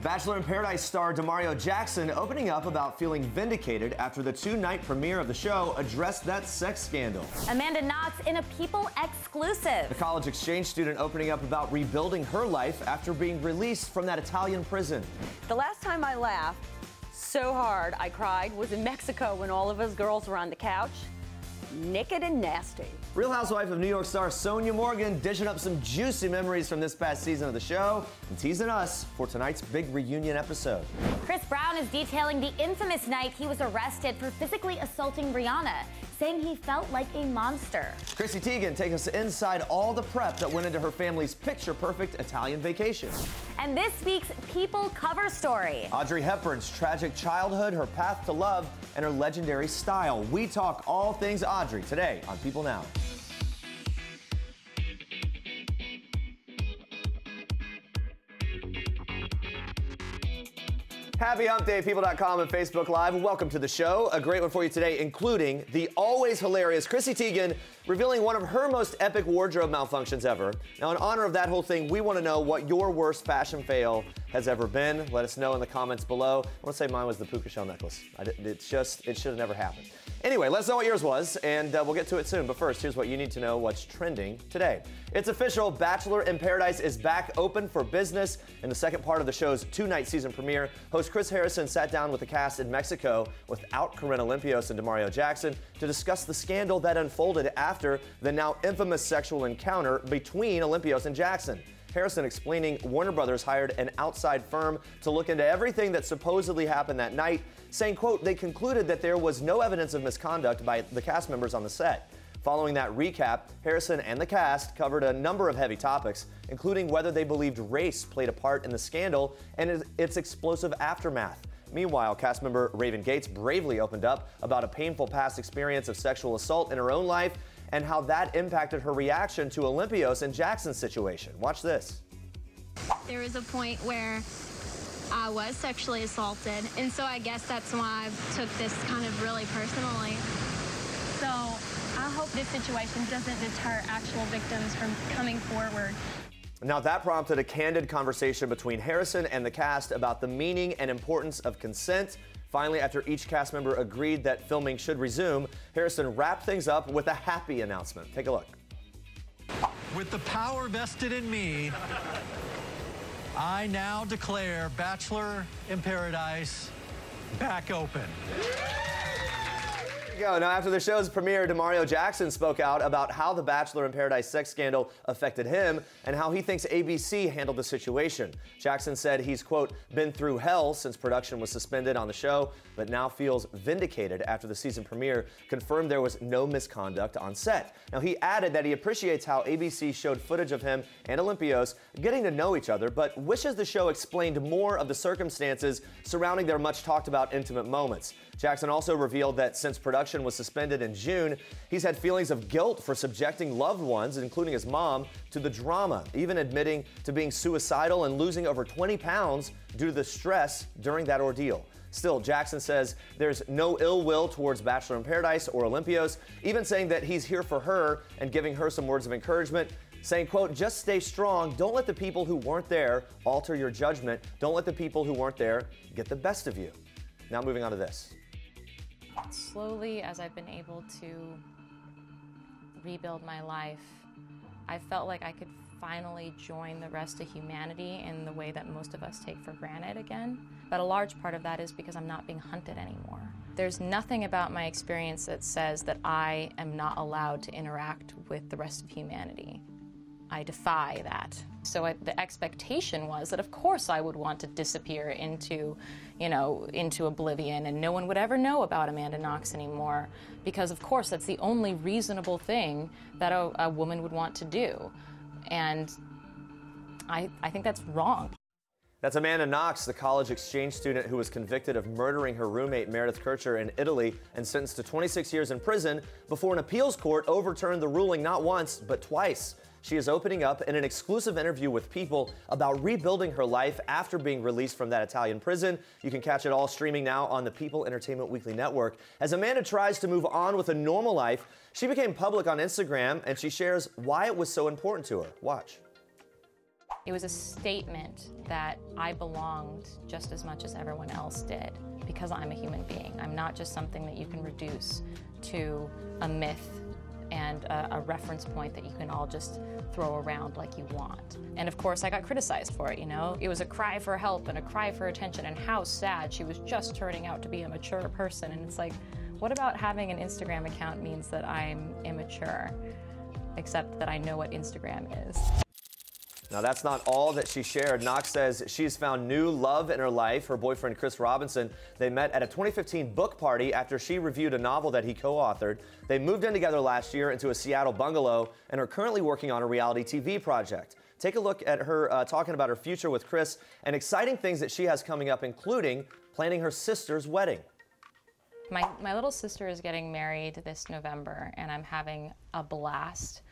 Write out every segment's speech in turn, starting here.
Bachelor in Paradise star DeMario Jackson opening up about feeling vindicated after the two-night premiere of the show addressed that sex scandal. Amanda Knox in a People exclusive. The college exchange student opening up about rebuilding her life after being released from that Italian prison. The last time I laughed so hard I cried was in Mexico when all of us girls were on the couch, naked and nasty. Real Housewife of New York star Sonja Morgan dishing up some juicy memories from this past season of the show and teasing us for tonight's big reunion episode. Chris Brown is detailing the infamous night he was arrested for physically assaulting Rihanna, saying he felt like a monster. Chrissy Teigen takes us inside all the prep that went into her family's picture-perfect Italian vacation. And this week's People cover story. Audrey Hepburns' tragic childhood, her path to love, and her legendary style. We talk all things Audrey today on People Now. Happy Hump Day, People.com and Facebook Live. Welcome to the show. A great one for you today, including the always hilarious Chrissy Teigen revealing one of her most epic wardrobe malfunctions ever. Now, in honor of that whole thing, we want to know what your worst fashion fail has ever been. Let us know in the comments below. I want to say mine was the puka shell necklace. It should have never happened. Anyway, let us know what yours was, and we'll get to it soon. But first, here's what you need to know what's trending today. It's official. Bachelor in Paradise is back open for business. In the second part of the show's two-night season premiere, host Chris Harrison sat down with the cast in Mexico without Corinna Olympios and DeMario Jackson to discuss the scandal that unfolded after the now infamous sexual encounter between Olympios and Jackson. Harrison explaining Warner Brothers hired an outside firm to look into everything that supposedly happened that night, saying, quote, they concluded that there was no evidence of misconduct by the cast members on the set. Following that recap, Harrison and the cast covered a number of heavy topics, including whether they believed race played a part in the scandal and its explosive aftermath. Meanwhile, cast member Raven Gates bravely opened up about a painful past experience of sexual assault in her own life and how that impacted her reaction to Olympios and Jackson's situation. Watch this. There was a point where I was sexually assaulted, and so I guess that's why I took this kind of really personally. So I hope this situation doesn't deter actual victims from coming forward. Now, that prompted a candid conversation between Harrison and the cast about the meaning and importance of consent. Finally, after each cast member agreed that filming should resume, Harrison wrapped things up with a happy announcement. Take a look. With the power vested in me, I now declare Bachelor in Paradise back open. Now, after the show's premiere, DeMario Jackson spoke out about how the Bachelor in Paradise sex scandal affected him and how he thinks ABC handled the situation. Jackson said he's, quote, been through hell since production was suspended on the show, but now feels vindicated after the season premiere confirmed there was no misconduct on set. Now, he added that he appreciates how ABC showed footage of him and Olympios getting to know each other, but wishes the show explained more of the circumstances surrounding their much talked about intimate moments. Jackson also revealed that since production was suspended in June, he's had feelings of guilt for subjecting loved ones, including his mom, to the drama, even admitting to being suicidal and losing over 20 pounds due to the stress during that ordeal. Still, Jackson says there's no ill will towards Bachelor in Paradise or Olympios, even saying that he's here for her and giving her some words of encouragement, saying, quote, just stay strong. Don't let the people who weren't there alter your judgment. Don't let the people who weren't there get the best of you. Now moving on to this. Slowly, as I've been able to rebuild my life, I felt like I could finally join the rest of humanity in the way that most of us take for granted again. But a large part of that is because I'm not being hunted anymore. There's nothing about my experience that says that I am not allowed to interact with the rest of humanity. I defy that. So the expectation was that, of course, I would want to disappear into oblivion, and no one would ever know about Amanda Knox anymore, because, of course, that's the only reasonable thing that a woman would want to do. And I think that's wrong. That's Amanda Knox, the college exchange student who was convicted of murdering her roommate Meredith Kircher in Italy and sentenced to 26 years in prison before an appeals court overturned the ruling not once, but twice. She is opening up in an exclusive interview with People about rebuilding her life after being released from that Italian prison. You can catch it all streaming now on the People Entertainment Weekly Network. As Amanda tries to move on with a normal life, she became public on Instagram, and she shares why it was so important to her. Watch. It was a statement that I belonged just as much as everyone else did, because I'm a human being. I'm not just something that you can reduce to a myth and a reference point that you can all just throw around like you want. And of course, I got criticized for it, you know? It was a cry for help and a cry for attention, and how sad. She was just turning out to be a mature person. And it's like, what about having an Instagram account means that I'm immature? Except that I know what Instagram is. Now, that's not all that she shared. Knox says she's found new love in her life. Her boyfriend, Chris Robinson, they met at a 2015 book party after she reviewed a novel that he co-authored. They moved in together last year into a Seattle bungalow and are currently working on a reality TV project. Take a look at her talking about her future with Chris and exciting things that she has coming up, including planning her sister's wedding. My little sister is getting married this November, and I'm having a blast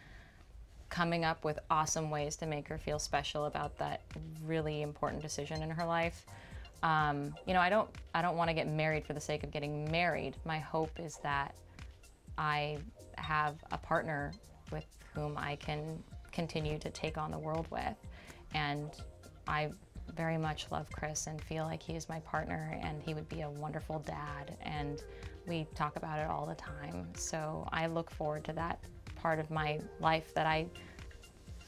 coming up with awesome ways to make her feel special about that really important decision in her life. You know, I don't want to get married for the sake of getting married. My hope is that I have a partner with whom I can continue to take on the world with. And I very much love Chris and feel like he is my partner, and he would be a wonderful dad, and we talk about it all the time. So I look forward to that part of my life that I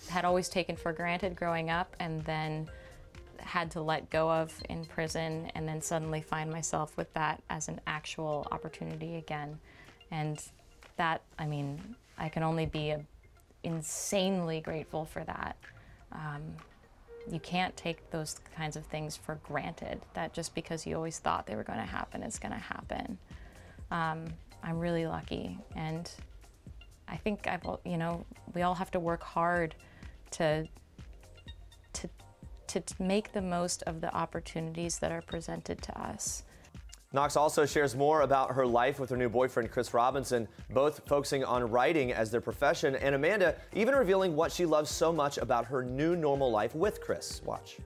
had always taken for granted growing up, and then had to let go of in prison, and then suddenly find myself with that as an actual opportunity again. And that, I mean, I can only be insanely grateful for that. You can't take those kinds of things for granted, that just because you always thought they were going to happen, it's going to happen. I'm really lucky, and I think you know, we all have to work hard to make the most of the opportunities that are presented to us. Knox also shares more about her life with her new boyfriend, Chris Robinson, both focusing on writing as their profession, and Amanda even revealing what she loves so much about her new normal life with Chris. Watch.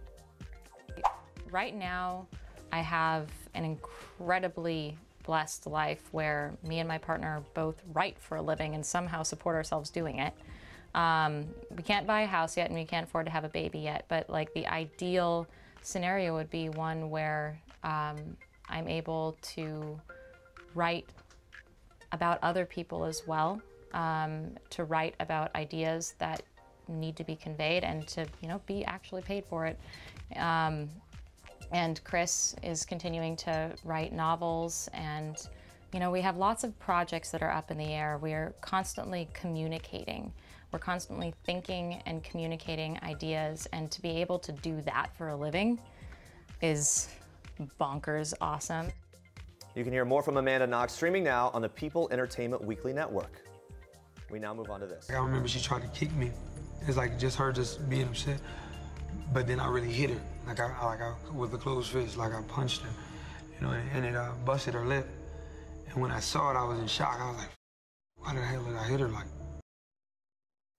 Right now, I have an incredibly blessed life where me and my partner both write for a living and somehow support ourselves doing it. We can't buy a house yet, and we can't afford to have a baby yet, but like the ideal scenario would be one where I'm able to write about other people as well, to write about ideas that need to be conveyed and to, you know, be actually paid for it. And Chris is continuing to write novels, and, you know, we have lots of projects that are up in the air. We're constantly communicating. We're constantly thinking and communicating ideas, and to be able to do that for a living is bonkers awesome. You can hear more from Amanda Knox streaming now on the People Entertainment Weekly Network. We now move on to this. I remember she tried to kick me. It's like just her just being upset. But then I really hit her. Like I with a closed fist, like I punched her, you know, and it busted her lip. And when I saw it, I was in shock. I was like, why the hell did I hit her like?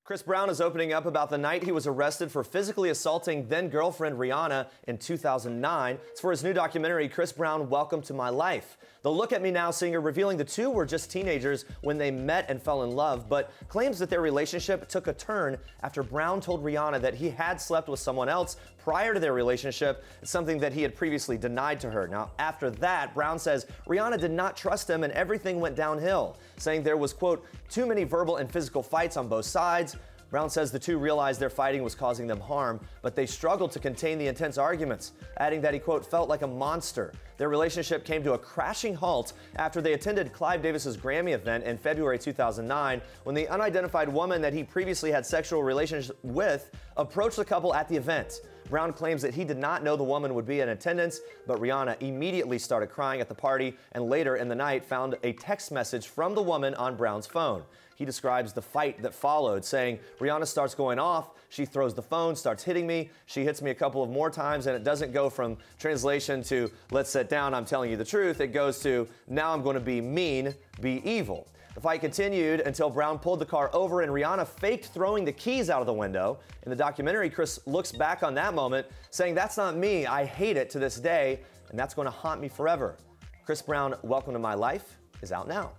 Chris Brown is opening up about the night he was arrested for physically assaulting then-girlfriend Rihanna in 2009. It's for his new documentary, Chris Brown, Welcome to My Life. The Look at Me Now singer revealing the two were just teenagers when they met and fell in love, but claims that their relationship took a turn after Brown told Rihanna that he had slept with someone else prior to their relationship, something that he had previously denied to her. Now, after that, Brown says Rihanna did not trust him and everything went downhill, saying there was, quote, too many verbal and physical fights on both sides. Brown says the two realized their fighting was causing them harm, but they struggled to contain the intense arguments, adding that he, quote, felt like a monster. Their relationship came to a crashing halt after they attended Clive Davis's Grammy event in February 2009, when the unidentified woman that he previously had sexual relations with approached the couple at the event. Brown claims that he did not know the woman would be in attendance, but Rihanna immediately started crying at the party and later in the night found a text message from the woman on Brown's phone. He describes the fight that followed, saying, Rihanna starts going off, she throws the phone, starts hitting me, she hits me a couple of more times, and it doesn't go from translation to, let's sit down, I'm telling you the truth. It goes to, now I'm going to be mean, be evil. The fight continued until Brown pulled the car over and Rihanna faked throwing the keys out of the window. In the documentary, Chris looks back on that moment, saying, that's not me, I hate it to this day, and that's going to haunt me forever. Chris Brown, Welcome to My Life is out now.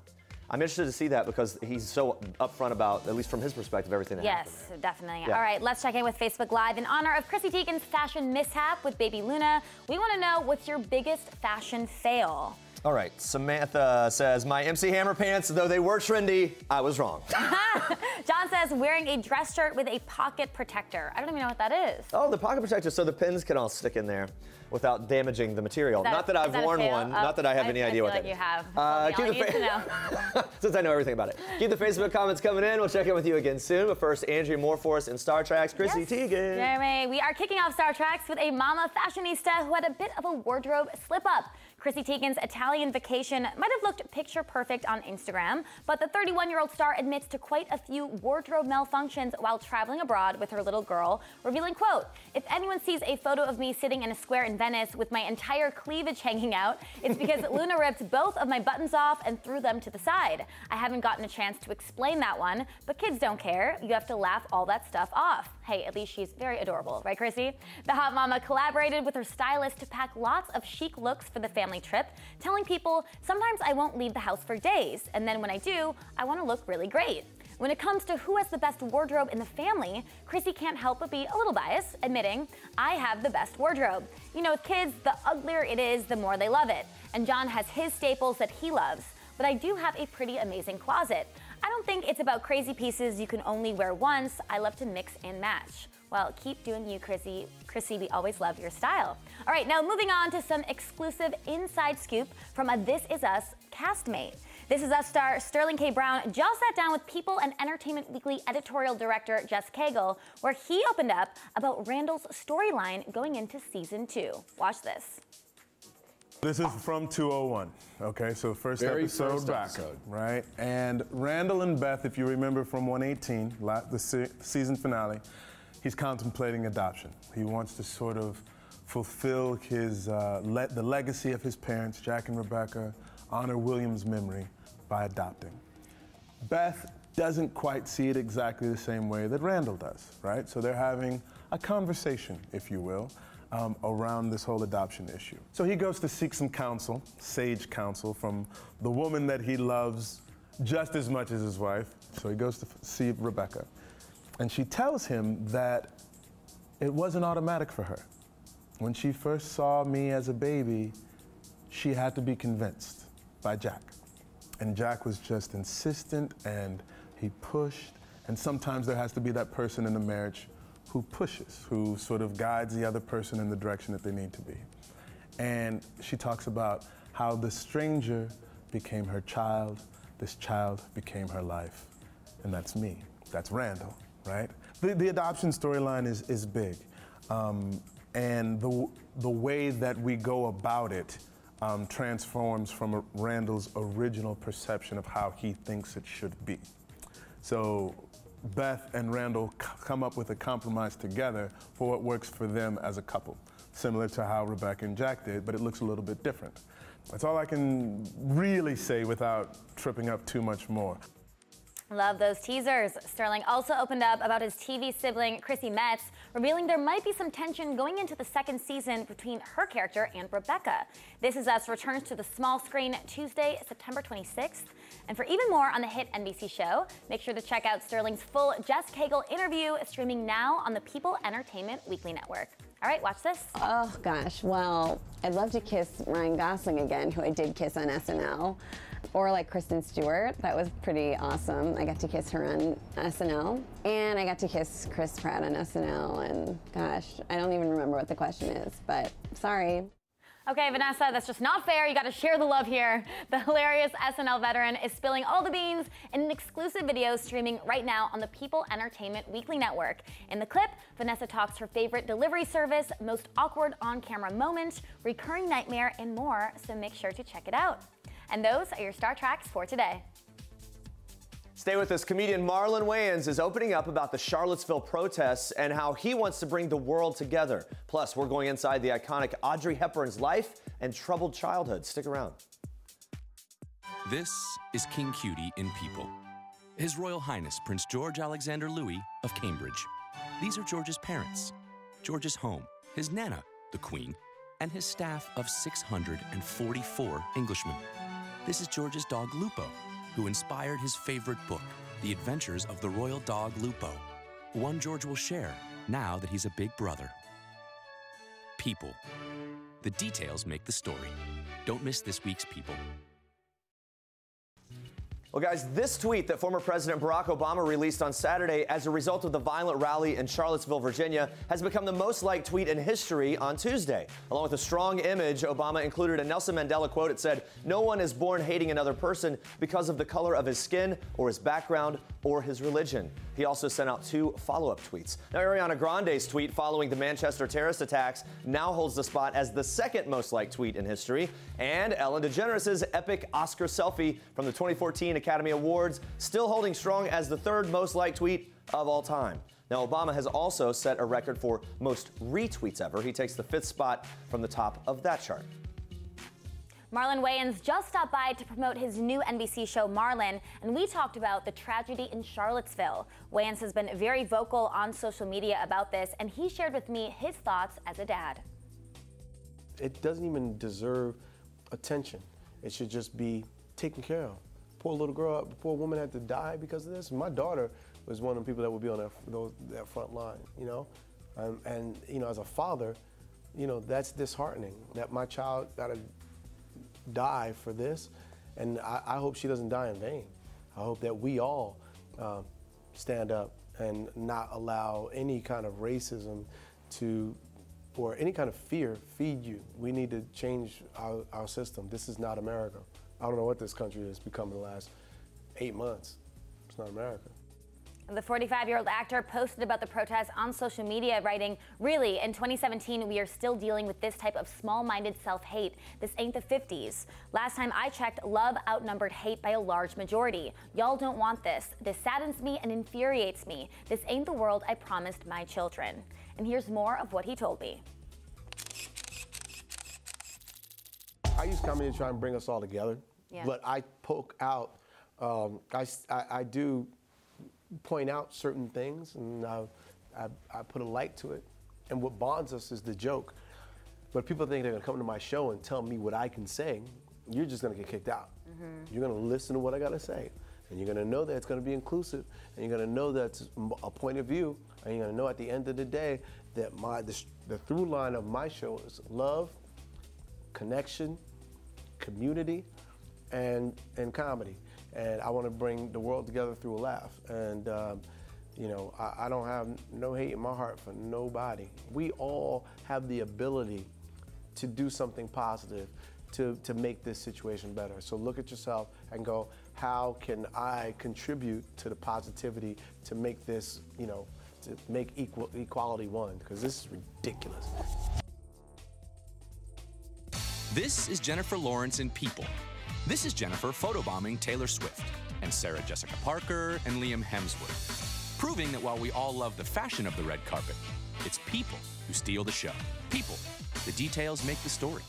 I'm interested to see that because he's so upfront about, at least from his perspective, everything that happened Yes, there. definitely. Yeah. All right, let's check in with Facebook Live. In honor of Chrissy Teigen's fashion mishap with baby Luna, we want to know what's your biggest fashion fail? All right, Samantha says, my MC Hammer pants, though they were trendy, I was wrong. John says, wearing a dress shirt with a pocket protector. I don't even know what that is. Oh, the pocket protector, so the pins can all stick in there without damaging the material. Not that I've worn one, not that I have any idea what that is. I feel like you have. Keep the since I know everything about it. Keep the Facebook comments coming in. We'll check in with you again soon. But first, Andrea, more for us in Star Trek's Chrissy Teigen. Jeremy, we are kicking off Star Treks with a mama fashionista who had a bit of a wardrobe slip-up. Chrissy Teigen's Italian vacation might have looked picture perfect on Instagram, but the 31-year-old star admits to quite a few wardrobe malfunctions while traveling abroad with her little girl, revealing, quote, if anyone sees a photo of me sitting in a square in Venice with my entire cleavage hanging out, it's because Luna ripped both of my buttons off and threw them to the side. I haven't gotten a chance to explain that one, but kids don't care. You have to laugh all that stuff off. Hey, at least she's very adorable, right, Chrissy? The hot mama collaborated with her stylist to pack lots of chic looks for the family trip, telling people, sometimes I won't leave the house for days, and then when I do, I want to look really great. When it comes to who has the best wardrobe in the family, Chrissy can't help but be a little biased, admitting, I have the best wardrobe. You know, with kids, the uglier it is, the more they love it. And John has his staples that he loves. But I do have a pretty amazing closet. I don't think it's about crazy pieces you can only wear once. I love to mix and match. Well, keep doing you, Chrissy. Chrissy, we always love your style. All right, now moving on to some exclusive inside scoop from a This Is Us castmate. This Is Us star Sterling K. Brown just sat down with People and Entertainment Weekly editorial director Jess Cagle, where he opened up about Randall's storyline going into season 2. Watch this. This is from 201, okay? So first episode back, right? And Randall and Beth, if you remember from 118, the season finale, he's contemplating adoption. He wants to sort of fulfill his, the legacy of his parents, Jack and Rebecca, honor William's memory by adopting. Beth doesn't quite see it exactly the same way that Randall does, right? So they're having a conversation, if you will, around this whole adoption issue. So he goes to seek some counsel, sage counsel, from the woman that he loves just as much as his wife. So he goes to see Rebecca. And she tells him that it wasn't automatic for her. When she first saw me as a baby, she had to be convinced by Jack. And Jack was just insistent, and he pushed. And sometimes there has to be that person in the marriage who pushes, who sort of guides the other person in the direction that they need to be. And she talks about how the stranger became her child, this child became her life. And that's me, that's Randall, right? The adoption storyline is big. And the way that we go about it transforms from Randall's original perception of how he thinks it should be. So Beth and Randall come up with a compromise together for what works for them as a couple, similar to how Rebecca and Jack did, but it looks a little bit different. That's all I can really say without tripping up too much more. Love those teasers. Sterling also opened up about his TV sibling, Chrissy Metz, revealing there might be some tension going into the second season between her character and Rebecca. This Is Us returns to the small screen Tuesday, September 26th. And for even more on the hit NBC show, make sure to check out Sterling's full Jess Cagle interview, streaming now on the People Entertainment Weekly Network. All right, watch this. Oh, gosh. Well, I'd love to kiss Ryan Gosling again, who I did kiss on SNL. Or like Kristen Stewart. That was pretty awesome. I got to kiss her on SNL. And I got to kiss Chris Pratt on SNL. And gosh, I don't even remember what the question is, but sorry. Okay, Vanessa, that's just not fair. You got to share the love here. The hilarious SNL veteran is spilling all the beans in an exclusive video streaming right now on the People Entertainment Weekly Network. In the clip, Vanessa talks her favorite delivery service, most awkward on-camera moment, recurring nightmare, and more, so make sure to check it out. And those are your Star Treks for today. Stay with us. Comedian Marlon Wayans is opening up about the Charlottesville protests and how he wants to bring the world together. Plus, we're going inside the iconic Audrey Hepburn's life and troubled childhood. Stick around. This is King Cutie in People. His Royal Highness Prince George Alexander Louis of Cambridge. These are George's parents, George's home, his Nana, the Queen, and his staff of 644 Englishmen. This is George's dog Lupo, who inspired his favorite book, The Adventures of the Royal Dog Lupo. One George will share now that he's a big brother. People. The details make the story. Don't miss this week's People. Well, guys, this tweet that former President Barack Obama released on Saturday as a result of the violent rally in Charlottesville, Virginia, has become the most liked tweet in history on Tuesday. Along with a strong image, Obama included a Nelson Mandela quote. It said, "No one is born hating another person because of the color of his skin or his background or his religion." He also sent out 2 follow-up tweets. Now, Ariana Grande's tweet following the Manchester terrorist attacks now holds the spot as the second most liked tweet in history. And Ellen DeGeneres' epic Oscar selfie from the 2014 Academy Awards still holding strong as the 3rd most liked tweet of all time. Now, Obama has also set a record for most retweets ever. He takes the 5th spot from the top of that chart. Marlon Wayans just stopped by to promote his new NBC show, Marlon, and we talked about the tragedy in Charlottesville. Wayans has been very vocal on social media about this, and he shared with me his thoughts as a dad. It doesn't even deserve attention. It should just be taken care of. Poor little girl, poor woman had to die because of this. My daughter was one of the people that would be on that front line, you know? And you know, as a father, you know, that's disheartening that my child got to die for this, and I hope she doesn't die in vain. I hope that we all stand up and not allow any kind of racism or any kind of fear feed you. We need to change our system. This is not America. I don't know what this country has become in the last 8 months. It's not America. The 45-year-old actor posted about the protests on social media, writing, "Really, in 2017, we are still dealing with this type of small-minded self-hate. This ain't the 50s. Last time I checked, love outnumbered hate by a large majority. Y'all don't want this. This saddens me and infuriates me. This ain't the world I promised my children." And here's more of what he told me. I use comedy to try and bring us all together, but I poke out, I do point out certain things, and I put a light to it. And what bonds us is the joke. But people think they're gonna come to my show and tell me what I can say. You're just gonna get kicked out. You're gonna listen to what I gotta say. And you're gonna know that it's gonna be inclusive, and you're gonna know that's a point of view, and you're gonna know at the end of the day that the through line of my show is love, connection, community, and comedy. And I want to bring the world together through a laugh. And, you know, I don't have no hate in my heart for nobody. We all have the ability to do something positive to make this situation better. So look at yourself and go, how can I contribute to the positivity to make this, you know, to make equality one? Because this is ridiculous. This is Jennifer Lawrence in People. This is Jennifer photobombing Taylor Swift, and Sarah Jessica Parker and Liam Hemsworth, proving that while we all love the fashion of the red carpet, it's people who steal the show. People. The details make the story.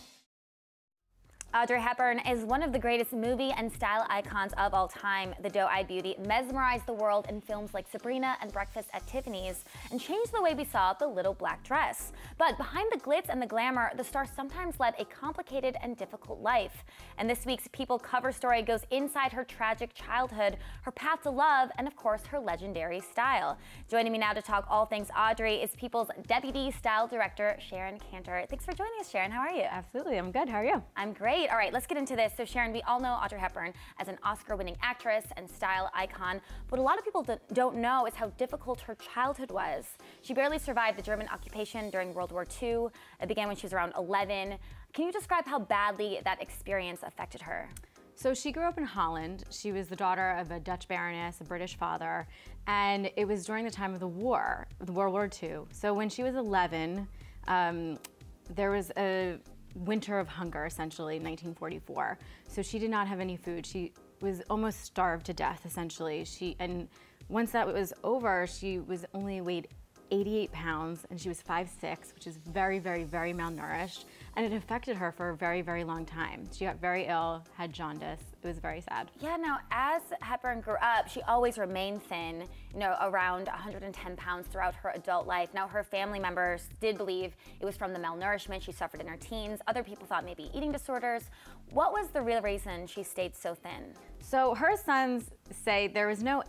Audrey Hepburn is one of the greatest movie and style icons of all time. The doe-eyed beauty mesmerized the world in films like Sabrina and Breakfast at Tiffany's and changed the way we saw the little black dress. But behind the glitz and the glamour, the star sometimes led a complicated and difficult life. And this week's People cover story goes inside her tragic childhood, her path to love, and of course, her legendary style. Joining me now to talk all things Audrey is People's Deputy Style Director, Sharon Cantor. Thanks for joining us, Sharon. How are you? Absolutely. I'm good. How are you? I'm great. All right, let's get into this. So Sharon, we all know Audrey Hepburn as an Oscar-winning actress and style icon. What a lot of people don't know is how difficult her childhood was. She barely survived the German occupation during World War II. It began when she was around 11. Can you describe how badly that experience affected her? So she grew up in Holland. She was the daughter of a Dutch baroness, a British father, and it was during the time of the war, World War II. So when she was 11, there was a winter of hunger, essentially, in 1944. So she did not have any food. She was almost starved to death, essentially. And once that was over, she was only weighed 88 pounds, and she was 5'6", which is very, very, very malnourished. and it affected her for a very, very long time. She got very ill, had jaundice. It was very sad. Yeah, now as Hepburn grew up, she always remained thin, you know, around 110 pounds throughout her adult life. Now her family members did believe it was from the malnourishment she suffered in her teens. Other people thought maybe eating disorders. What was the real reason she stayed so thin? So her sons say there was never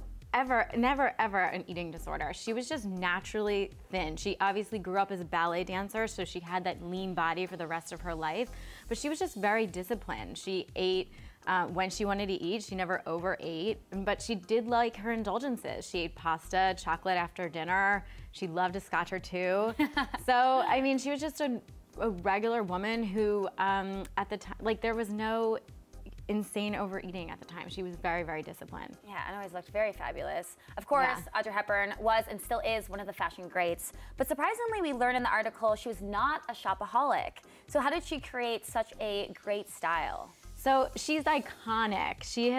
ever an eating disorder. She was just naturally thin. She obviously grew up as a ballet dancer, so she had that lean body for the rest of her life, but she was just very disciplined. She ate when she wanted to eat. She never overate, but she did like her indulgences. She ate pasta, chocolate after dinner. She loved a scotch or two. So, I mean, she was just a regular woman who, at the time, like, there was no insane overeating at the time. She was very, very disciplined. Yeah, and always looked very fabulous. Of course, Audrey Hepburn was and still is one of the fashion greats, but surprisingly, we learned in the article she was not a shopaholic. So how did she create such a great style? So she's iconic. She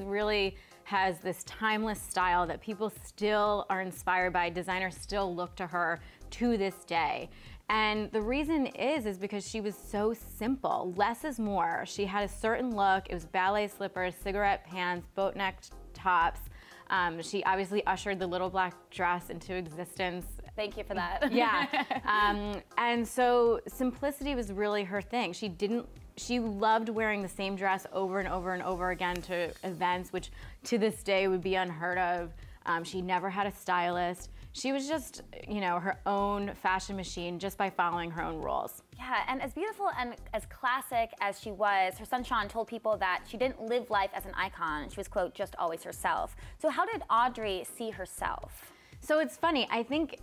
really has this timeless style that people still are inspired by. Designers still look to her to this day. And the reason is because she was so simple. Less is more. She had a certain look. It was ballet slippers, cigarette pants, boat neck tops. She obviously ushered the little black dress into existence. Thank you for that. Yeah. And so simplicity was really her thing. She loved wearing the same dress over and over and over again to events, which to this day would be unheard of. She never had a stylist. She was just, you know, her own fashion machine just by following her own rules. Yeah, and as beautiful and as classic as she was, her son Sean told people that she didn't live life as an icon. She was, quote, just always herself. So how did Audrey see herself? So it's funny, I think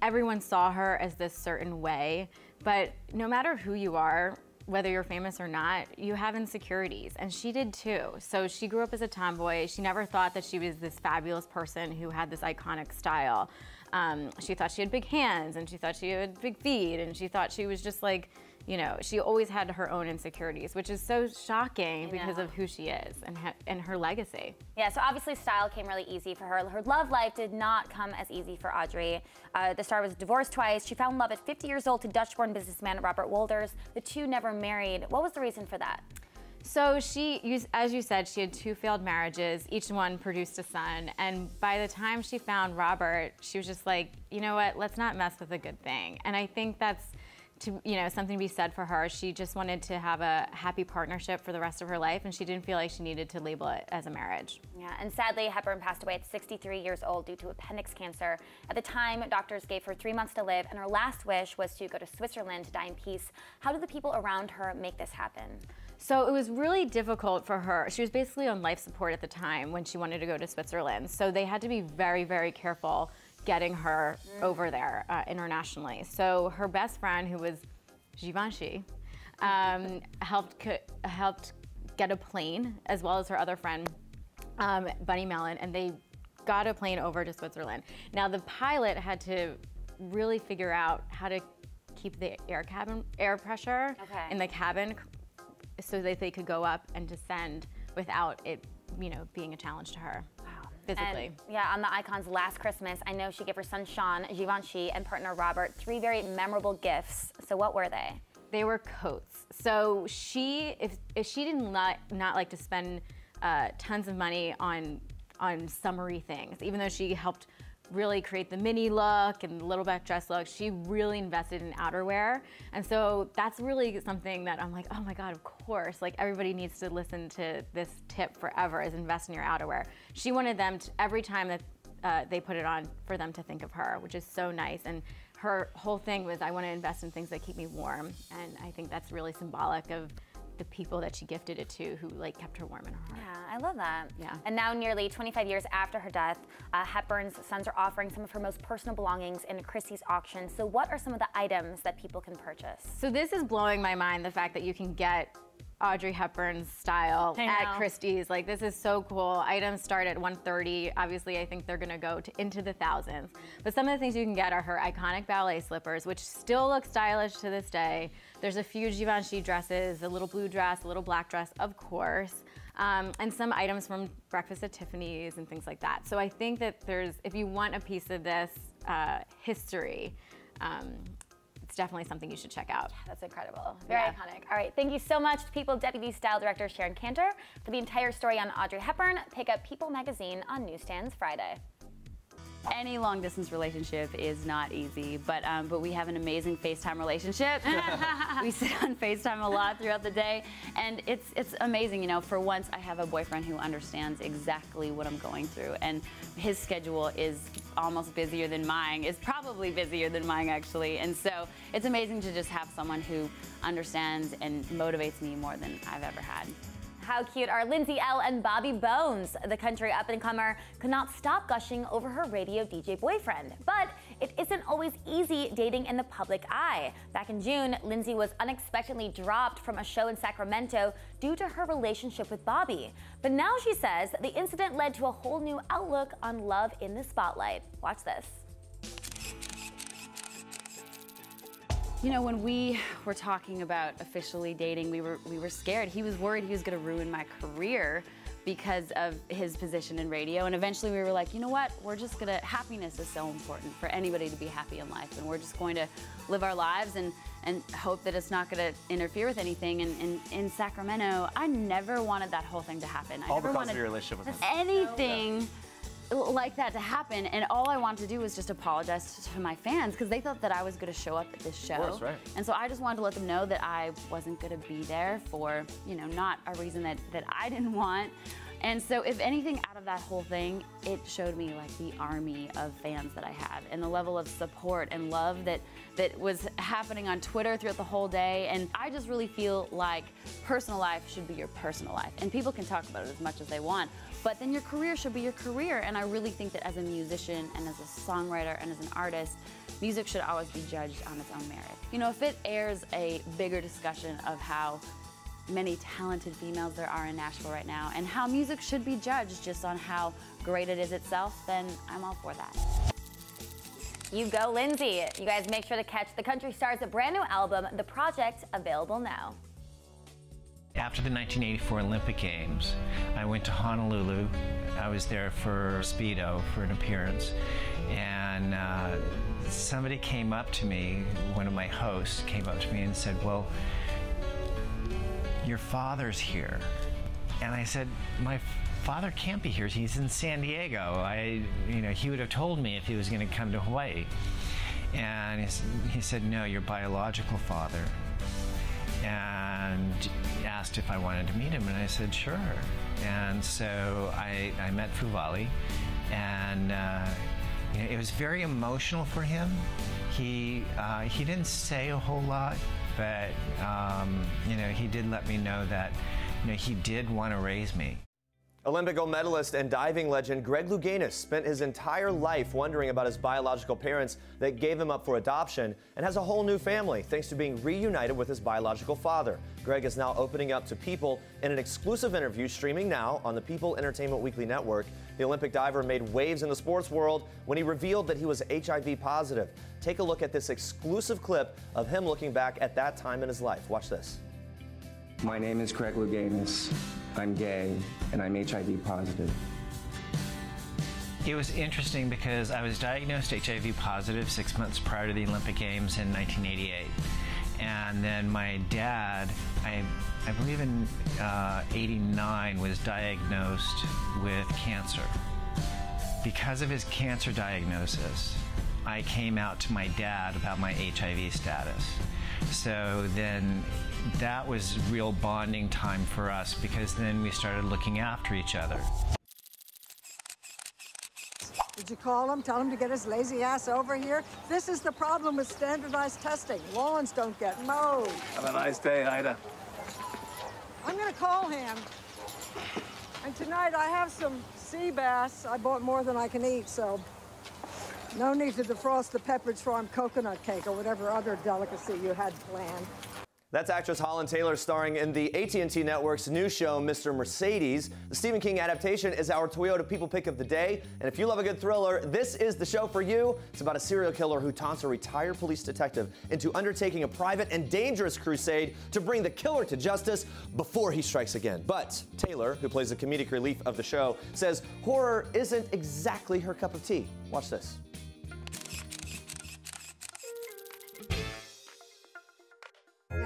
everyone saw her as this certain way, but no matter who you are, whether you're famous or not, you have insecurities, and she did too. So she grew up as a tomboy. She never thought that she was this fabulous person who had this iconic style. She thought she had big hands, and she thought she had big feet, and she thought she was just like, you know, she always had her own insecurities, which is so shocking because of who she is and her legacy. Yeah, so obviously style came really easy for her. Her love life did not come as easy for Audrey. The star was divorced twice. She found love at 50 years old to Dutch-born businessman Robert Wolders. The two never married. What was the reason for that? So as you said, she had 2 failed marriages. Each one produced a son. And by the time she found Robert, she was just like, you know what, let's not mess with a good thing. And I think that's something to be said for her. She just wanted to have a happy partnership for the rest of her life, and she didn't feel like she needed to label it as a marriage. Yeah, and sadly, Hepburn passed away at 63 years old due to appendix cancer. At the time, doctors gave her 3 months to live, and her last wish was to go to Switzerland to die in peace. How did the people around her make this happen? So it was really difficult for her. She was basically on life support at the time when she wanted to go to Switzerland. So they had to be very, very careful getting her over there internationally. So her best friend, who was Givenchy, helped get a plane, as well as her other friend, Bunny Mellon, and they got a plane over to Switzerland. Now the pilot had to really figure out how to keep the air pressure in the cabin so that they could go up and descend without it, being a challenge to her. Physically. And, yeah, on the icon's last Christmas, I know she gave her son Sean, Givenchy, and partner Robert 3 very memorable gifts. So what were they? They were coats. So if she did not like to spend tons of money on summery things, even though she helped really create the mini look and the little back dress look, she really invested in outerwear. And so that's really something that I'm like, oh my God, of course, like everybody needs to listen to this tip forever, is invest in your outerwear. She wanted them to, every time that they put it on, for them to think of her, which is so nice. And her whole thing was, I want to invest in things that keep me warm. And I think that's really symbolic of the people that she gifted it to, who kept her warm in her heart. Yeah, I love that. Yeah. And now, nearly 25 years after her death, Hepburn's sons are offering some of her most personal belongings in Christie's auction. So what are some of the items that people can purchase? So this is blowing my mind, the fact that you can get Audrey Hepburn's style at Christie's. This is so cool. Items start at $130. Obviously, I think they're gonna go into the thousands. But some of the things you can get are her iconic ballet slippers, which still look stylish to this day. There's a few Givenchy dresses, a little blue dress, a little black dress, of course, and some items from Breakfast at Tiffany's and things like that. So I think that if you want a piece of this history, it's definitely something you should check out. That's incredible. Very iconic. All right, thank you so much to People Deputy Style Director Sharon Cantor. For the entire story on Audrey Hepburn, pick up People magazine on newsstands Friday. Any long-distance relationship is not easy, but we have an amazing FaceTime relationship. We sit on FaceTime a lot throughout the day, and it's amazing. You know, for once, I have a boyfriend who understands exactly what I'm going through, and his schedule is almost busier than mine. It's probably busier than mine, actually, and so it's amazing to just have someone who understands and motivates me more than I've ever had. How cute are Lindsey, Elle, and Bobby Bones? The country up-and-comer could not stop gushing over her radio DJ boyfriend. But it isn't always easy dating in the public eye. Back in June, Lindsey was unexpectedly dropped from a show in Sacramento due to her relationship with Bobby. But now she says the incident led to a whole new outlook on love in the spotlight. Watch this. You know, when we were talking about officially dating, we were scared. He was worried he was going to ruin my career because of his position in radio. And eventually we were like, you know what? We're just going to, happiness is so important for anybody to be happy in life. And we're just going to live our lives and hope that it's not going to interfere with anything. And in Sacramento, I never wanted that whole thing to happen. All because of your relationship with him. Anything like that to happen, and all I wanted to do was just apologize to my fans because they thought that I was going to show up at this show. Of course, right. And so I just wanted to let them know that I wasn't going to be there for, you know, not a reason that I didn't want. And so if anything out of that whole thing, it showed me like the army of fans that I had and the level of support and love that was happening on Twitter throughout the whole day. And I just really feel like personal life should be your personal life. And people can talk about it as much as they want, but then your career should be your career. And I really think that as a musician and as a songwriter and as an artist, music should always be judged on its own merit. You know, if it airs a bigger discussion of how many talented females there are in Nashville right now and how music should be judged just on how great it is itself, then I'm all for that. You go, Lindsey. You guys make sure to catch the country star's brand new album, The Project, available now. After the 1984 Olympic Games, I went to Honolulu. I was there for Speedo for an appearance, and somebody came up to me, one of my hosts came up to me and said, well, your father's here. And I said, my father can't be here. He's in San Diego. He would have told me if he was going to come to Hawaii. And he said, no, your biological father. And asked if I wanted to meet him, and I said, sure. And so I met Fuvali, and it was very emotional for him. He didn't say a whole lot, but he did let me know that he did want to raise me. Olympic gold medalist and diving legend Greg Louganis spent his entire life wondering about his biological parents that gave him up for adoption and has a whole new family thanks to being reunited with his biological father. Greg is now opening up to People in an exclusive interview streaming now on the People Entertainment Weekly Network. The Olympic diver made waves in the sports world when he revealed that he was HIV positive. Take a look at this exclusive clip of him looking back at that time in his life. Watch this. My name is Greg Louganis. I'm gay, and I'm HIV positive. It was interesting because I was diagnosed HIV positive 6 months prior to the Olympic Games in 1988. And then my dad, I believe in '89, was diagnosed with cancer. Because of his cancer diagnosis, I came out to my dad about my HIV status. So then that was real bonding time for us because then we started looking after each other. Did you call him? Tell him to get his lazy ass over here? This is the problem with standardized testing. Lawns don't get mowed. Have a nice day, Ida. I'm gonna call him. And tonight I have some sea bass. I bought more than I can eat, so no need to defrost the Pepperidge Farm coconut cake or whatever other delicacy you had planned. That's actress Holland Taylor starring in the AT&T Network's new show, Mr. Mercedes. The Stephen King adaptation is our Toyota People Pick of the Day. And if you love a good thriller, this is the show for you. It's about a serial killer who taunts a retired police detective into undertaking a private and dangerous crusade to bring the killer to justice before he strikes again. But Taylor, who plays the comedic relief of the show, says horror isn't exactly her cup of tea. Watch this.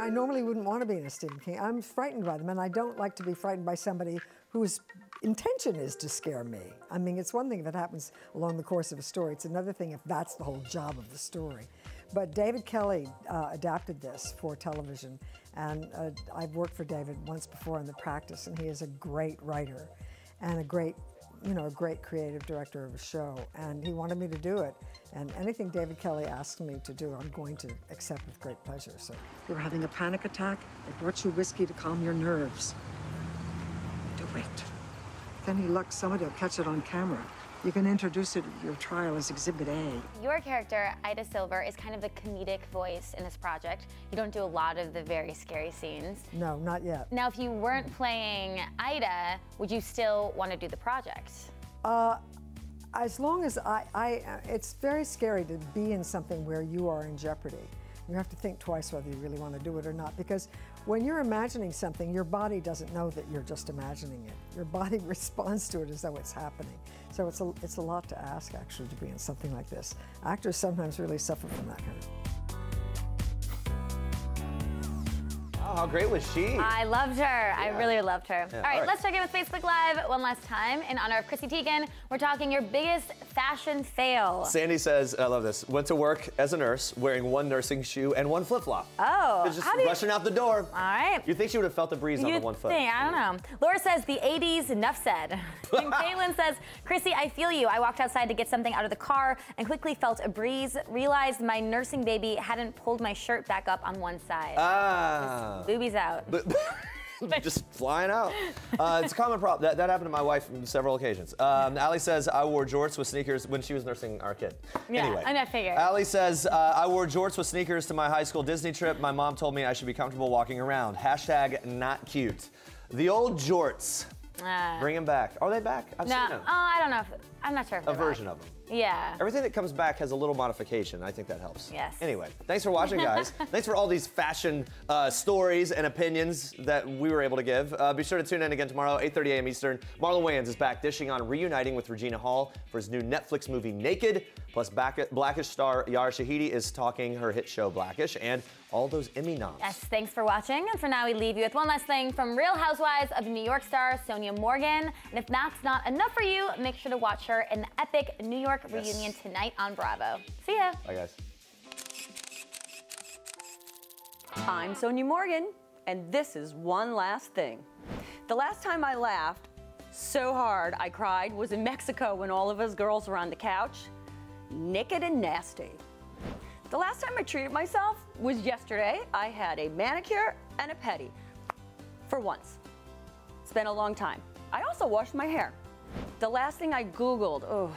I normally wouldn't want to be in a Stephen King. I'm frightened by them, and I don't like to be frightened by somebody whose intention is to scare me. I mean, it's one thing if it happens along the course of a story. It's another thing if that's the whole job of the story. But David Kelly adapted this for television, and I've worked for David once before in the practice, and he is a great writer and a great creative director of a show, and he wanted me to do it. And anything David Kelly asks me to do, I'm going to accept with great pleasure. So, you were having a panic attack? They brought you whiskey to calm your nerves. Do it. If any luck, somebody will catch it on camera. You can introduce it at your trial as Exhibit A. Your character, Ida Silver, is kind of the comedic voice in this project. You don't do a lot of the very scary scenes. No, not yet. Now, if you weren't playing Ida, would you still want to do the project? As long as it's very scary to be in something where you are in jeopardy. You have to think twice whether you really want to do it or not, because when you're imagining something, your body doesn't know that you're just imagining it. Your body responds to it as though it's happening. So it's a lot to ask, actually, to be in something like this. Actors sometimes really suffer from that kind of. Oh, how great was she? I loved her. Yeah. I really loved her. Yeah. All right, let's check in with Facebook Live one last time. In honor of Chrissy Teigen, we're talking your biggest fashion fail. Sandy says, I love this, went to work as a nurse wearing one nursing shoe and one flip-flop. Oh. Just rushing out the door. All right. You'd think she would have felt the breeze on the one foot. I don't know. Laura says, the 80s, enough said. And Caitlin says, Chrissy, I feel you. I walked outside to get something out of the car and quickly felt a breeze, realized my nursing baby hadn't pulled my shirt back up on one side. Ah. Boobies out. Just flying out. It's a common problem. That happened to my wife on several occasions. Allie says, I wore jorts with sneakers when she was nursing our kid. Yeah, anyway, I figured. Allie says, I wore jorts with sneakers to my high school Disney trip. My mom told me I should be comfortable walking around. # not cute. The old jorts. Bring them back. Are they back? I've seen them. Oh, I don't know. I'm not sure if a they're version back. of them. Yeah. Everything that comes back has a little modification. I think that helps. Yes. Anyway, thanks for watching, guys. Thanks for all these fashion stories and opinions that we were able to give. Be sure to tune in again tomorrow, 8:30 a.m. Eastern. Marlon Wayans is back dishing on reuniting with Regina Hall for his new Netflix movie, Naked. Plus, Blackish star Yara Shahidi is talking her hit show, Blackish, and all those Emmy noms. Yes, thanks for watching. And for now, we leave you with one last thing from Real Housewives of New York star Sonia Morgan. And if that's not enough for you, make sure to watch her in the epic New York reunion tonight on Bravo. See ya. Bye, guys. I'm Sonia Morgan, and this is one last thing. The last time I laughed so hard I cried was in Mexico when all of us girls were on the couch, naked and nasty. The last time I treated myself was yesterday. I had a manicure and a pedi. For once. It's been a long time. I also washed my hair. The last thing I Googled,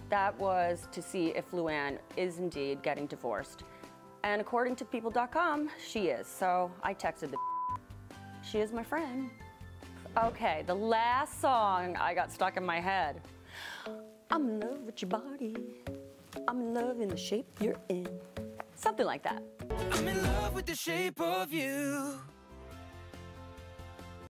that was to see if Luann is indeed getting divorced. And according to people.com, she is. So I texted the she is my friend. Okay, the last song I got stuck in my head. I'm in love with your body. I'm in love in the shape you're in. Something like that. I'm in love with the shape of you.